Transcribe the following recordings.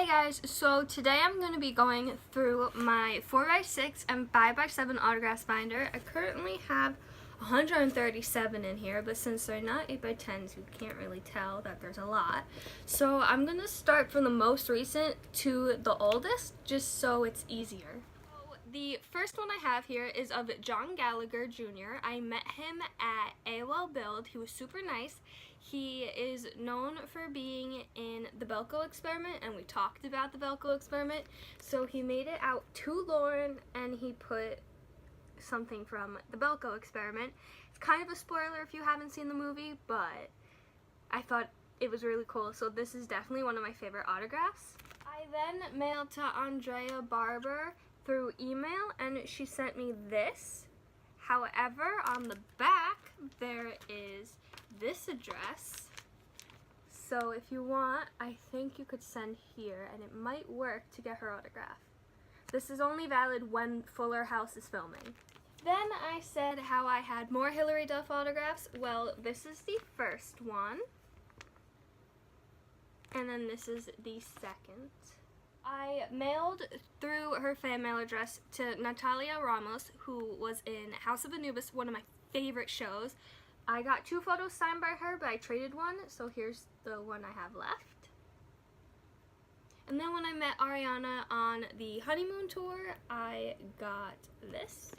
Hey guys, so today I'm going to be going through my 4x6 and 5x7 autograph binder. I currently have 137 in here, but since they're not 8x10s, you can't really tell that there's a lot. So I'm going to start from the most recent to the oldest, just so it's easier. The first one I have here is of John Gallagher Jr. I met him at AOL Build. He was super nice. He is known for being in the Belko experiment, and we talked about the Belko experiment. So he made it out to Lauren, and he put something from the Belko experiment. It's kind of a spoiler if you haven't seen the movie, but I thought it was really cool. So this is definitely one of my favorite autographs. I then mailed to Andrea Barber through email, and she sent me this. However, on the back there is this address, so if you want, I think you could send here and it might work to get her autograph. This is only valid when Fuller House is filming. Then I said how I had more Hilary Duff autographs. Well, this is the first one, and then this is the second. I mailed through her fan mail address to Natalia Ramos, who was in House of Anubis, one of my favorite shows. I got 2 photos signed by her, but I traded one, so here's the one I have left. And then when I met Ariana on the honeymoon tour, I got this.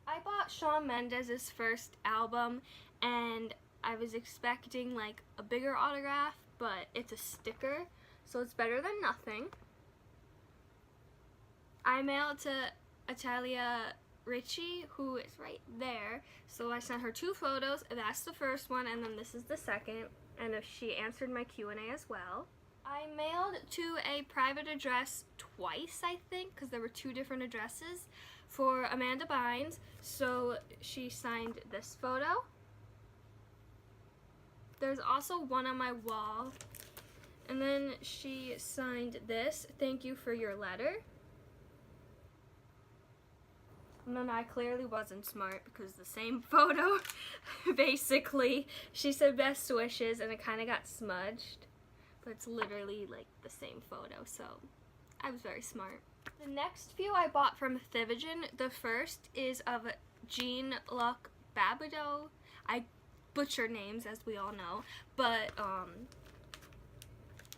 I bought Shawn Mendes' first album, and I was expecting like a bigger autograph, but it's a sticker, so it's better than nothing. I mailed to Italia Ricci, who is right there, so I sent her 2 photos. That's the first one, and then this is the second, and she answered my Q&A as well. I mailed to a private address twice, I think, because there were 2 different addresses for Amanda Bynes, so she signed this photo. There's also one on my wall, and then she signed this, "Thank you for your letter." And then I clearly wasn't smart because the same photo, basically, she said best wishes and it kind of got smudged. But it's literally like the same photo, so I was very smart. The next few I bought from Thivigen. The first is of Jean-Luc Babideau. I butcher names, as we all know, but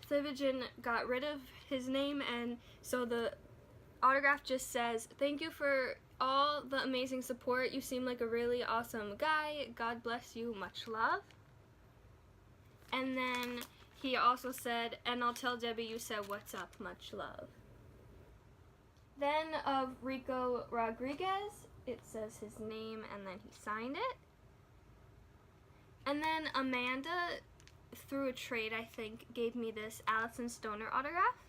Thivigen got rid of his name, and so the autograph just says, "Thank you for all the amazing support. You seem like a really awesome guy. God bless you. Much love." And then he also said, "And I'll tell Debbie you said what's up. Much love." Then of Rico Rodriguez, it says his name and then he signed it. And then Amanda, through a trade I think, gave me this Alison Stoner autograph.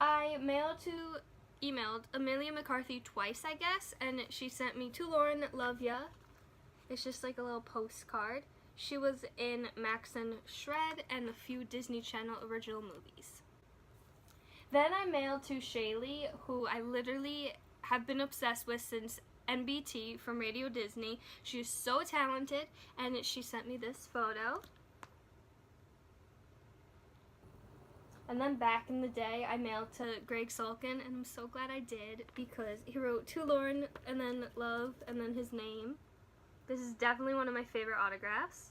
I emailed Amelia McCarthy twice, I guess, and she sent me to Lauren, "Love ya." It's just like a little postcard. She was in Max and Shred and a few Disney Channel original movies. Then I mailed to Shaylee, who I literally have been obsessed with since NBT from Radio Disney. She's so talented, and she sent me this photo. And then back in the day, I mailed to Greg Sulkin, and I'm so glad I did because he wrote "To Lauren" and then "Love" and then his name. This is definitely one of my favorite autographs.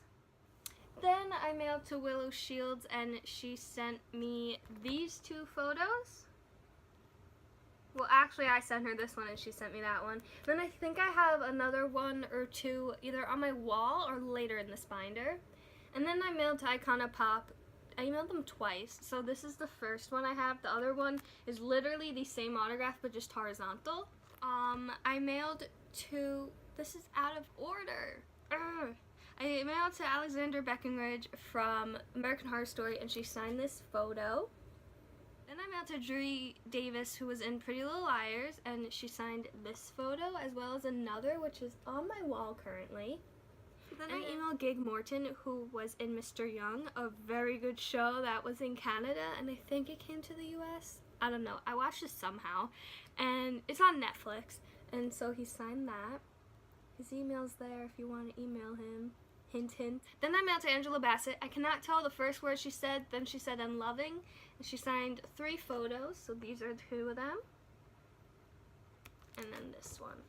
Then I mailed to Willow Shields, and she sent me these 2 photos. Well, actually, I sent her this one, and she sent me that one. Then I think I have another 1 or 2 either on my wall or later in this binder. And then I mailed to Icona Pop. I emailed them twice, so this is the first one I have. The other one is literally the same autograph, but just horizontal. I mailed to, this is out of order. I mailed to Alexander Beckenridge from American Horror Story, and she signed this photo. Then I mailed to Drury Davis, who was in Pretty Little Liars, and she signed this photo, as well as another, which is on my wall currently. Then I emailed Gig Morton, who was in Mr. Young, a very good show that was in Canada, and I think it came to the US. I don't know. I watched it somehow, and it's on Netflix, and so he signed that. His email's there if you want to email him. Hint, hint. Then I mailed to Angela Bassett. I cannot tell the first word she said. Then she said, "I'm loving." And she signed 3 photos. So these are 2 of them. And then this one.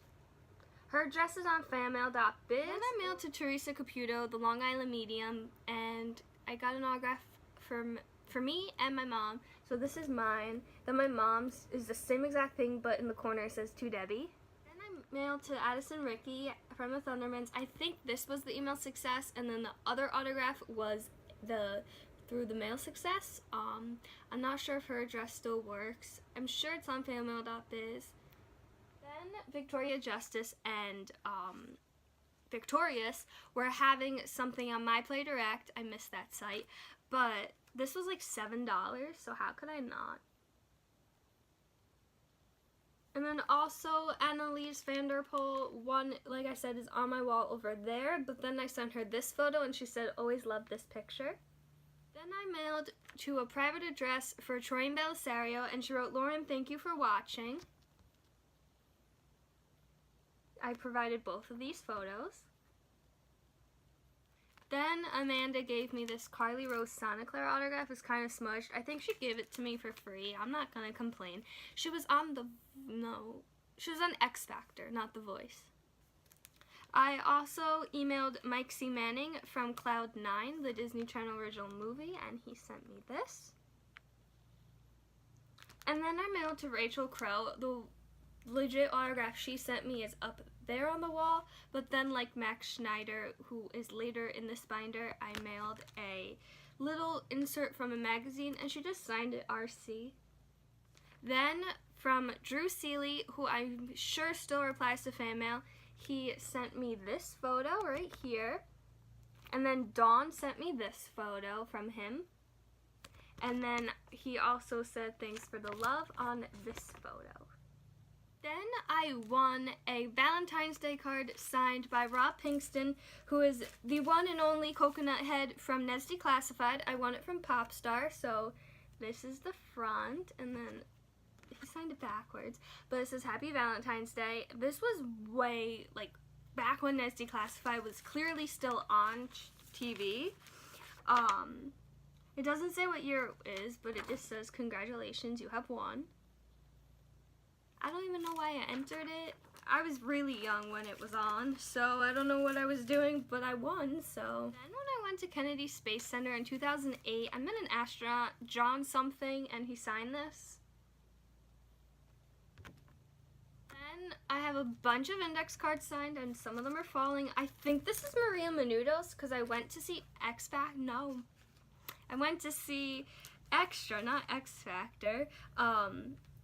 Her address is on fanmail.biz. Then I mailed to Teresa Caputo, the Long Island medium. And I got an autograph for me and my mom. So this is mine. Then my mom's is the same exact thing, but in the corner it says "To Debbie." Mailed to Addison Rickey from the Thundermans. I think this was the email success, and then the other autograph was through the mail success. I'm not sure if her address still works. I'm sure it's on fanmail.biz. Then Victoria Justice and Victorious were having something on My Play Direct. I missed that site, but this was like $7, so how could I not? And then also Annalise Vanderpool, one, like I said, is on my wall over there. But then I sent her this photo and she said, "Always loved this picture." Then I mailed to a private address for Troy Belisario and she wrote, "Lauren, thank you for watching." I provided both of these photos. Then Amanda gave me this Carly Rose Santa Clara autograph. It's kind of smudged. I think she gave it to me for free. I'm not going to complain. She was on X Factor, not The Voice. I also emailed Mike C. Manning from Cloud9, the Disney Channel original movie, and he sent me this. And then I mailed to Rachel Crow. The legit autograph she sent me is up there on the wall, but then like Max Schneider, who is later in this binder, I mailed a little insert from a magazine and she just signed it RC. Then from Drew Seeley, who I'm sure still replies to fan mail, he sent me this photo right here, and then Dawn sent me this photo from him, and then he also said thanks for the love on this photo. Then I won a Valentine's Day card signed by Rob Pinkston, who is the one and only Coconut Head from Nesty Classified. I won it from Popstar, so this is the front, and then he signed it backwards, but it says Happy Valentine's Day. This was way, like, back when Nesty Classified was clearly still on TV. It doesn't say what year it is, but it just says, "Congratulations, you have won." I don't even know why I entered it. I was really young when it was on, so I don't know what I was doing, but I won, so. Then when I went to Kennedy Space Center in 2008, I met an astronaut, John something, and he signed this. Then I have a bunch of index cards signed, and some of them are falling. I think this is Maria Menounos, because I went to see I went to see Extra, not X Factor,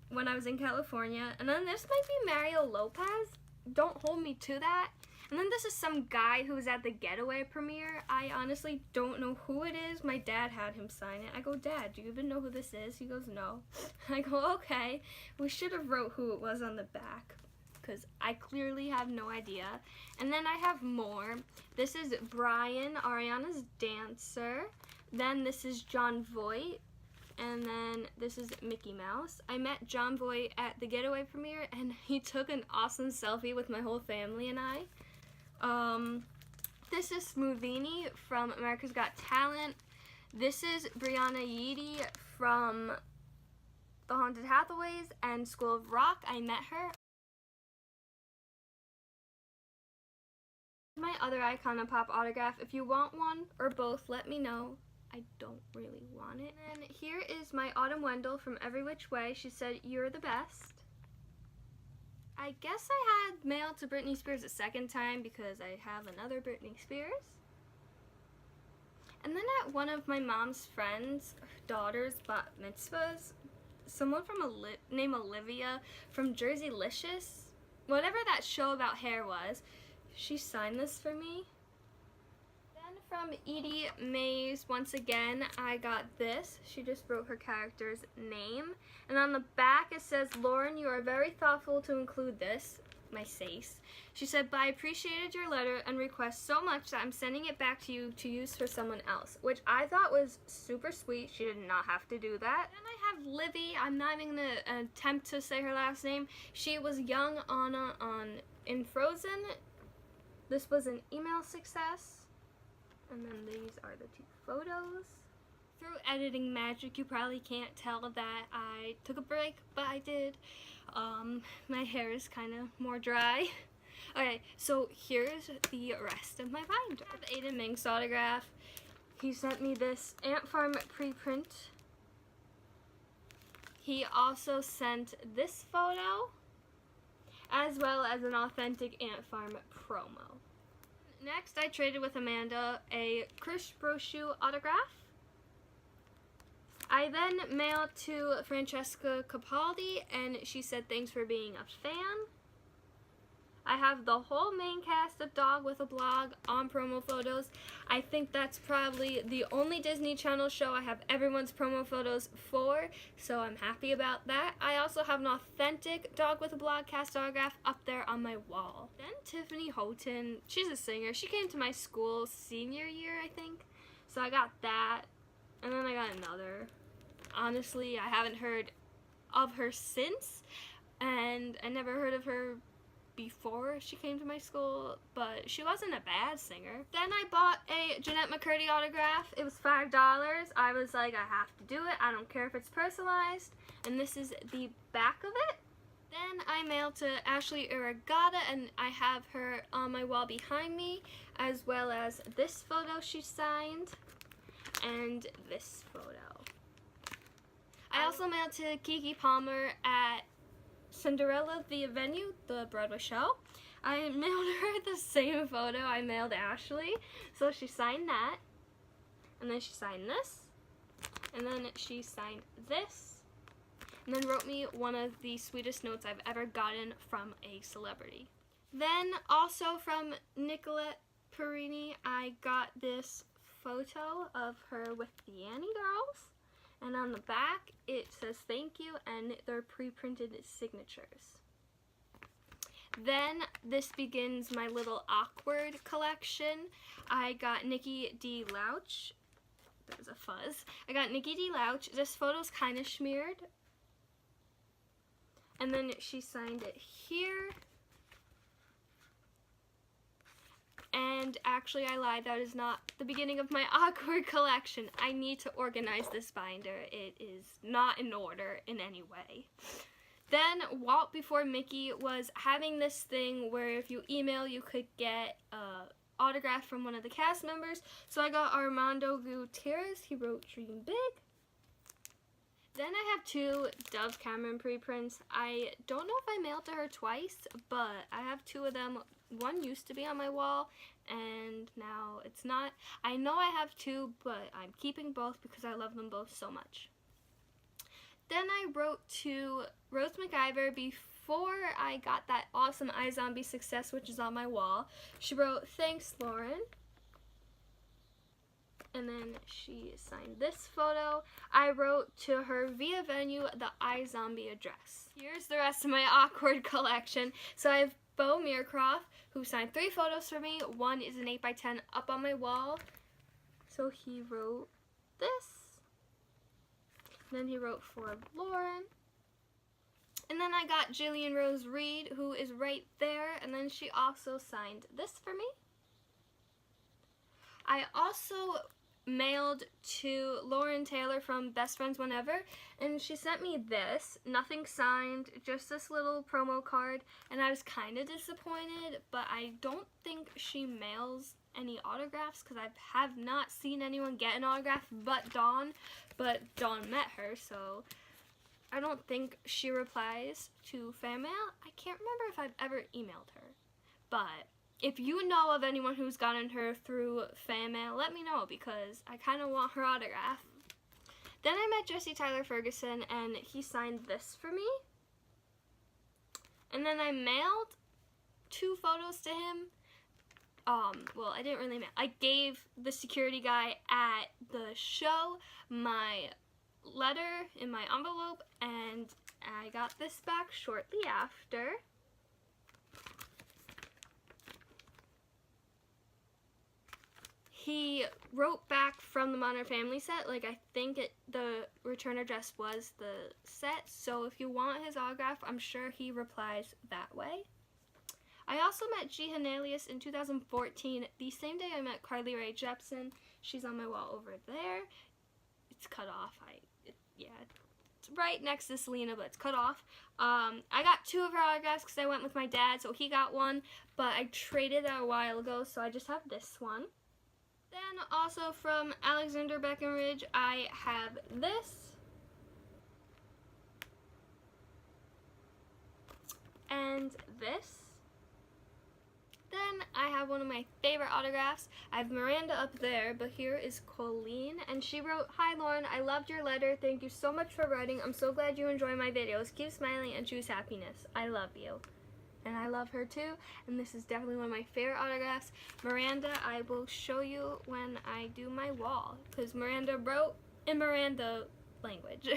when I was in California. And then this might be Mario Lopez. Don't hold me to that. And then this is some guy who was at the Getaway premiere. I honestly don't know who it is. My dad had him sign it. I go, "Dad, do you even know who this is?" He goes, "No." I go, "Okay. We should have wrote who it was on the back, because I clearly have no idea." And then I have more. This is Brian, Ariana's dancer. Then this is John Voight. And then this is Mickey Mouse. I met John Voight at the Getaway premiere, and he took an awesome selfie with my whole family and I. This is Smoothini from America's Got Talent. This is Brianna Yeedy from The Haunted Hathaways and School of Rock. I met her. My other Icona Pop autograph. If you want one or both, let me know. I don't really want it. And then here is my Autumn Wendell from Every Which Way. She said, "You're the best." I guess I had mail to Britney Spears a second time because I have another Britney Spears. And then at one of my mom's friends' daughter's bat mitzvahs, someone from named Olivia from Jersey Licious, whatever that show about hair was, she signed this for me. From Edie Mays, once again, I got this. She just wrote her character's name. And on the back it says, "Lauren, you are very thoughtful to include this," my face. She said, "But I appreciated your letter and request so much that I'm sending it back to you to use for someone else," which I thought was super sweet. She did not have to do that. Then I have Livy. I'm not even going to attempt to say her last name. She was young Anna in Frozen. This was an email success. And then these are the 2 photos. Through editing magic, you probably can't tell that I took a break, but I did. My hair is kind of more dry. Okay, so here's the rest of my binder. I have Aiden Mink's autograph. He sent me this Ant Farm preprint. He also sent this photo, as well as an authentic Ant Farm promo. Next, I traded with Amanda a Chris Brochu autograph. I then mailed to Francesca Capaldi, and she said thanks for being a fan. I have the whole main cast of Dog with a Blog on promo photos. I think that's probably the only Disney Channel show I have everyone's promo photos for, so I'm happy about that. I also have an authentic Dog with a Blog cast autograph up there on my wall. Then Tiffany Houghton, she's a singer. She came to my school senior year, I think, so I got that. And then I got another. Honestly, I haven't heard of her since, and I never heard of her before she came to my school, but she wasn't a bad singer. Then I bought a Jeanette McCurdy autograph. It was $5. I was like, I have to do it. I don't care if it's personalized. And this is the back of it. Then I mailed to Ashley Irrigata, and I have her on my wall behind me, as well as this photo she signed, and this photo. I also mailed to Kiki Palmer at Cinderella the Venue, the Broadway show. I mailed her the same photo I mailed Ashley, so she signed that, and then she signed this, and then she signed this, and then wrote me one of the sweetest notes I've ever gotten from a celebrity. Then also from Nicolette Perini, I got this photo of her with the Annie Girls, and on the back it says thank you, and they're pre-printed signatures. Then this begins my little awkward collection. I got Nikki D. Louch. There's a fuzz. I got Nikki D. Louch. This photo's kind of smeared, and then she signed it here. And actually, I lied. That is not the beginning of my awkward collection. I need to organize this binder. It is not in order in any way. Then, Walt Before Mickey was having this thing where if you email, you could get an autograph from one of the cast members. So I got Armando Gutierrez. He wrote Dream Big. Then I have 2 Dove Cameron preprints. I don't know if I mailed to her twice, but I have 2 of them. One used to be on my wall, and now it's not. I know I have 2, but I'm keeping both because I love them both so much. Then I wrote to Rose McIver before I got that awesome iZombie success, which is on my wall. She wrote, "Thanks, Lauren." And then she signed this photo. I wrote to her via Venue the iZombie address. Here's the rest of my awkward collection. So I have Bo Meercroft, who signed 3 photos for me. One is an 8x10 up on my wall. So he wrote this. Then he wrote for Lauren. And then I got Jillian Rose Reed, who is right there. And then she also signed this for me. I also mailed to Lauren Taylor from Best Friends Whenever, and she sent me this, nothing signed, just this little promo card, and I was kind of disappointed, but I don't think she mails any autographs because I have not seen anyone get an autograph but Dawn met her, so I don't think she replies to fan mail. I can't remember if I've ever emailed her, but if you know of anyone who's gotten her through fan mail, let me know because I kind of want her autograph. Then I met Jesse Tyler Ferguson, and he signed this for me. And then I mailed 2 photos to him. Well, I didn't really mail. I gave the security guy at the show my letter in my envelope, and I got this back shortly after. He wrote back from the Modern Family set, like I think the return address was the set, so if you want his autograph, I'm sure he replies that way. I also met G. Hanelius in 2014, the same day I met Carly Rae Jepsen. She's on my wall over there. It's cut off. Yeah, it's right next to Selena, but it's cut off. I got 2 of her autographs because I went with my dad, so he got one, but I traded that a while ago, so I just have this one. Then also from Alexander Breckenridge, I have this. And this. Then I have one of my favorite autographs. I have Miranda up there, but here is Colleen, and she wrote, "Hi Lauren, I loved your letter. Thank you so much for writing. I'm so glad you enjoy my videos. Keep smiling and choose happiness. I love you." And I love her too, and this is definitely one of my favorite autographs. Miranda, I will show you when I do my wall, because Miranda wrote in Miranda language.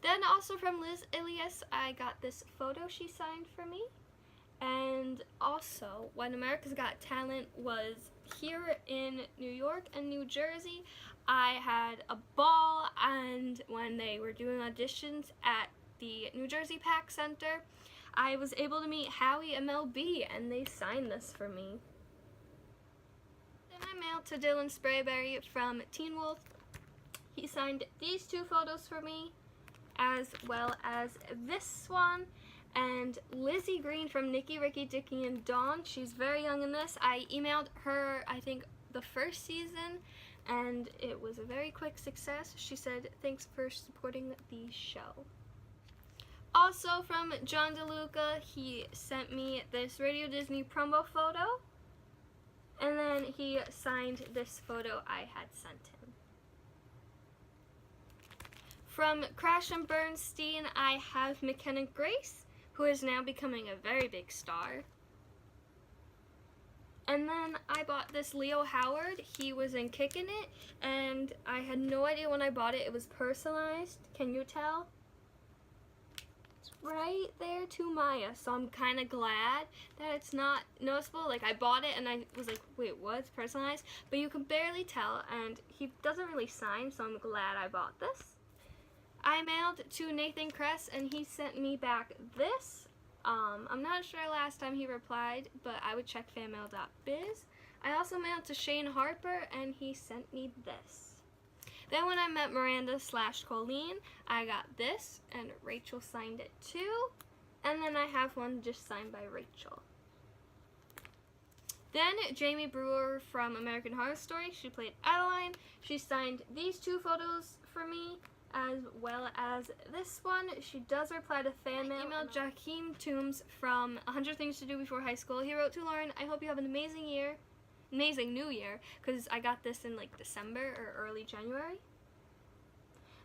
Then also from Liz Ilias, I got this photo she signed for me. And also, when America's Got Talent was here in New York and New Jersey, I had a ball, and when they were doing auditions at the New Jersey PAC Center, I was able to meet Howie and Mel B, and they signed this for me. Then I mailed to Dylan Sprayberry from Teen Wolf. He signed these 2 photos for me, as well as this one. And Lizzie Green from Nikki, Ricky, Dickie, and Dawn. She's very young in this. I emailed her, I think, the first season, and it was a very quick success. She said, "Thanks for supporting the show." Also from John DeLuca, he sent me this Radio Disney promo photo, and then he signed this photo I had sent him. From Crash and Bernstein, I have McKenna Grace, who is now becoming a very big star. And then I bought this Leo Howard. He was in Kickin' It, and I had no idea when I bought it. It was personalized. Can you tell? It's right there to Maya, so I'm kind of glad that it's not noticeable. Like, I bought it, and I was like, wait, what? It's personalized? But you can barely tell, and he doesn't really sign, so I'm glad I bought this. I mailed to Nathan Kress, and he sent me back this. I'm not sure last time he replied, but I would check fanmail.biz. I also mailed to Shane Harper, and he sent me this. Then when I met Miranda/Colleen, I got this, and Rachel signed it too. And then I have one just signed by Rachel. Then Jamie Brewer from American Horror Story, she played Adeline. She signed these 2 photos for me, as well as this one. She does reply to fan mail. I emailed Jakeem Toombs from 100 Things to Do Before High School. He wrote to Lauren, "I hope you have an amazing new year," because I got this in like December or early January.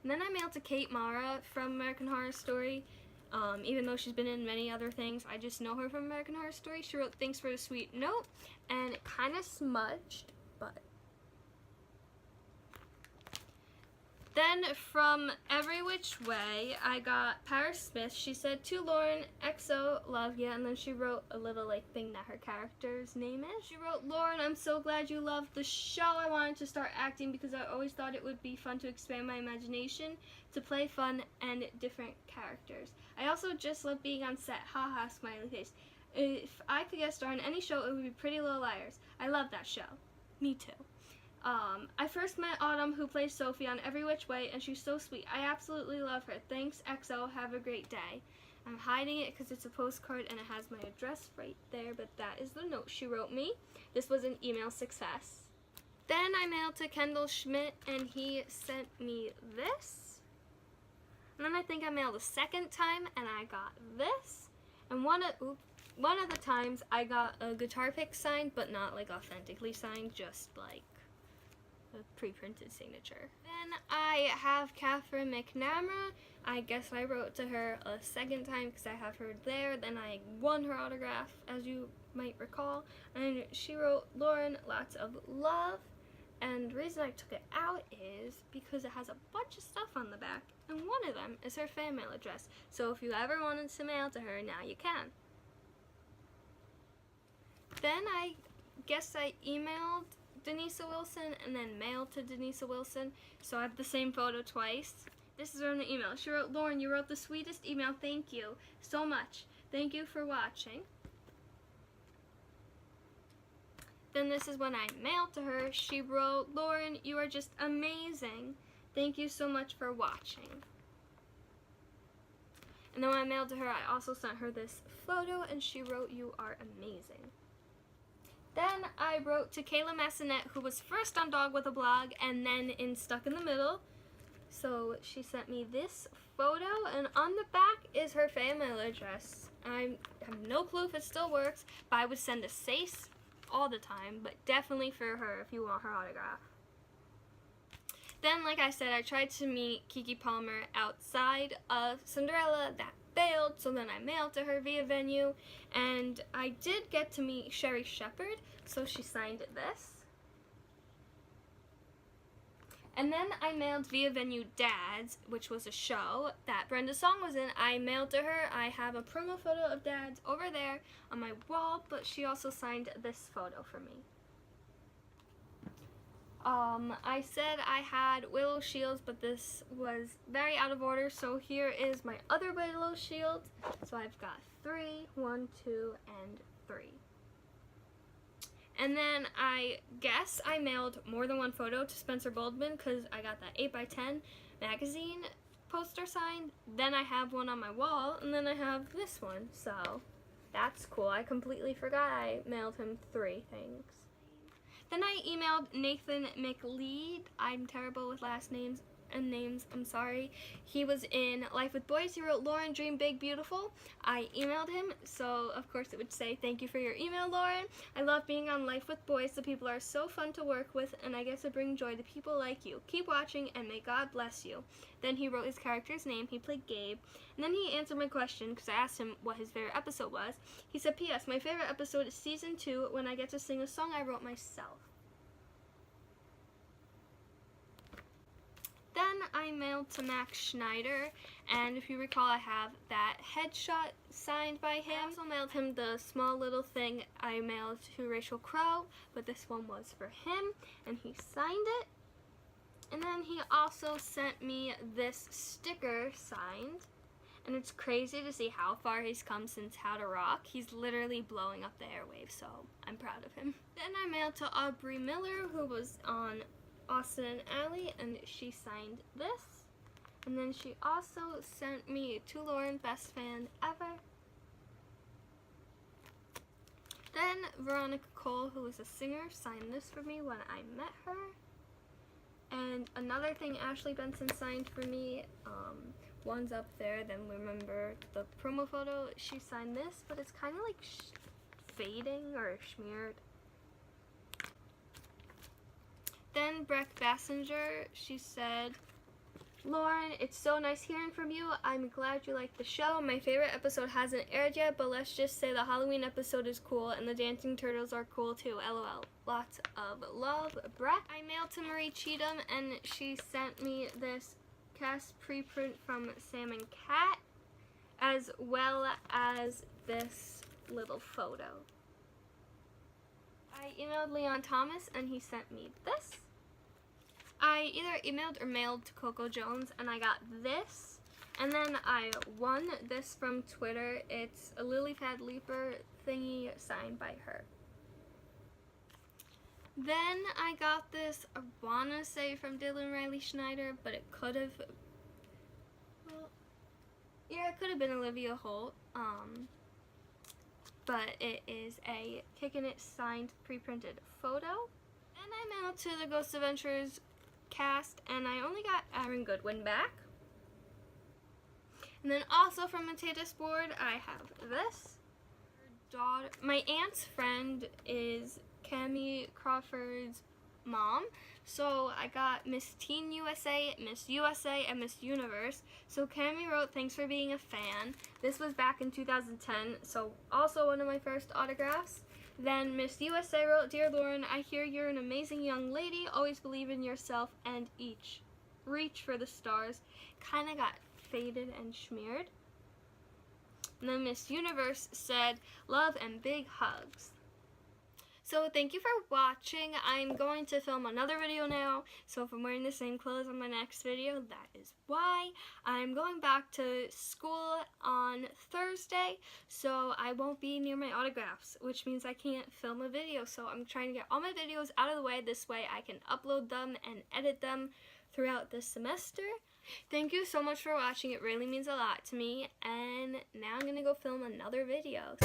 And then I mailed to Kate Mara from American Horror Story. Even though she's been in many other things, I just know her from American Horror Story. She wrote, "Thanks for the sweet note," and it kind of smudged, but then from Every Which Way, I got Paris Smith. She said, "To Lauren, XO, love ya," and then she wrote a little like thing that her character's name is. She wrote, "Lauren, I'm so glad you loved the show. I wanted to start acting because I always thought it would be fun to expand my imagination, to play fun and different characters. I also just love being on set, haha, smiley face. If I could guest star in any show, it would be Pretty Little Liars. I love that show." Me too. I first met Autumn, who plays Sophie on Every Which Way, and she's so sweet. I absolutely love her. Thanks, XO. Have a great day. I'm hiding it because it's a postcard and it has my address right there, but that is the note she wrote me. This was an email success. Then I mailed to Kendall Schmidt, and he sent me this. And then I think I mailed a second time, and I got this. And one of the times I got a guitar pick signed, but not like authentically signed, just like a pre-printed signature. Then I have Catherine McNamara. I guess I wrote to her a second time because I have her there. Then I won her autograph, as you might recall. And she wrote, "Lauren, lots of love." And the reason I took it out is because it has a bunch of stuff on the back. And one of them is her fan mail address. So if you ever wanted to mail to her, now you can. Then I guess I emailed Denisa Wilson and then mailed to Denisa Wilson, so I have the same photo twice. This is from the email. She wrote, "Lauren, you wrote the sweetest email. Thank you so much. Thank you for watching." Then this is when I mailed to her. She wrote, "Lauren, you are just amazing. Thank you so much for watching." And then when I mailed to her, I also sent her this photo, and she wrote, "You are amazing." Then I wrote to Kayla Massonet, who was first on Dog with a Blog and then in Stuck in the Middle. So she sent me this photo, and on the back is her fan mail address. I have no clue if it still works, but I would send a Sace all the time, but definitely for her if you want her autograph. Then, like I said, I tried to meet Keke Palmer outside of Cinderella. That failed, so then I mailed to her via venue, and I did get to meet Sherry Shepherd, so she signed this. And then I mailed via venue Dads, which was a show that Brenda Song was in. I mailed to her. I have a promo photo of Dads over there on my wall, but she also signed this photo for me. I said I had Willow shields, but this was very out of order, so here is my other Willow shield. So I've got 3, 1, 2, and 3. And then I guess I mailed more than one photo to Spencer Goldman because I got that 8x10 magazine poster signed. Then I have one on my wall, and then I have this one, so that's cool. I completely forgot I mailed him 3 things. Then I emailed Nathan McLeod. I'm terrible with last names and names, I'm sorry. He was in Life with Boys. He wrote, "Lauren, dream big, beautiful." I emailed him, so of course it would say, "Thank you for your email, Lauren. I love being on Life with Boys. The people are so fun to work with, and I get to bring joy to people like you. Keep watching, and may God bless you." Then he wrote his character's name. He played Gabe. And then he answered my question, because I asked him what his favorite episode was. He said, "P.S. My favorite episode is season 2, when I get to sing a song I wrote myself." Then I mailed to Max Schneider, and if you recall, I have that headshot signed by him. I also mailed him the small little thing I mailed to Rachel Crow, but this one was for him, and he signed it. And then he also sent me this sticker signed, and it's crazy to see how far he's come since How to Rock. He's literally blowing up the airwaves, so I'm proud of him. Then I mailed to Aubrey Miller, who was on Austin and Ally, and she signed this. And then she also sent me to Lauren, best fan ever. Then Veronica Cole, who is a singer, signed this for me when I met her. And another thing Ashley Benson signed for me, one's up there. Then remember the promo photo, she signed this, but it's kind of like fading or smeared. Then Breck Bassinger, she said, "Lauren, it's so nice hearing from you. I'm glad you liked the show. My favorite episode hasn't aired yet, but let's just say the Halloween episode is cool, and the Dancing Turtles are cool too. LOL. Lots of love, Breck." I mailed to Marie Cheatham, and she sent me this cast preprint from Sam and Cat, as well as this little photo. I emailed Leon Thomas, and he sent me this. I either emailed or mailed to Coco Jones, and I got this. And then I won this from Twitter. It's a lily pad leaper thingy signed by her. Then I got this, I wanna say from Dylan Riley Schneider, but it could have, well, yeah, it could have been Olivia Holt. But it is a Kickin' It signed pre-printed photo. And I mailed to the Ghost Adventures cast, and I only got Aaron Goodwin back. And then also from Matatus Board, I have this. My aunt's friend is Cammie Crawford's mom, so I got Miss Teen USA, Miss USA, and Miss Universe. So Cammie wrote, "Thanks for being a fan." This was back in 2010, so also one of my first autographs. Then Miss USA wrote, "Dear Lauren, I hear you're an amazing young lady. Always believe in yourself and reach for the stars." Kind of got faded and smeared. And then Miss Universe said, "Love and big hugs." So thank you for watching. I'm going to film another video now. So if I'm wearing the same clothes on my next video, that is why. I'm going back to school on Thursday, so I won't be near my autographs, which means I can't film a video. So I'm trying to get all my videos out of the way. This way I can upload them and edit them throughout the semester. Thank you so much for watching. It really means a lot to me. And now I'm going to go film another video.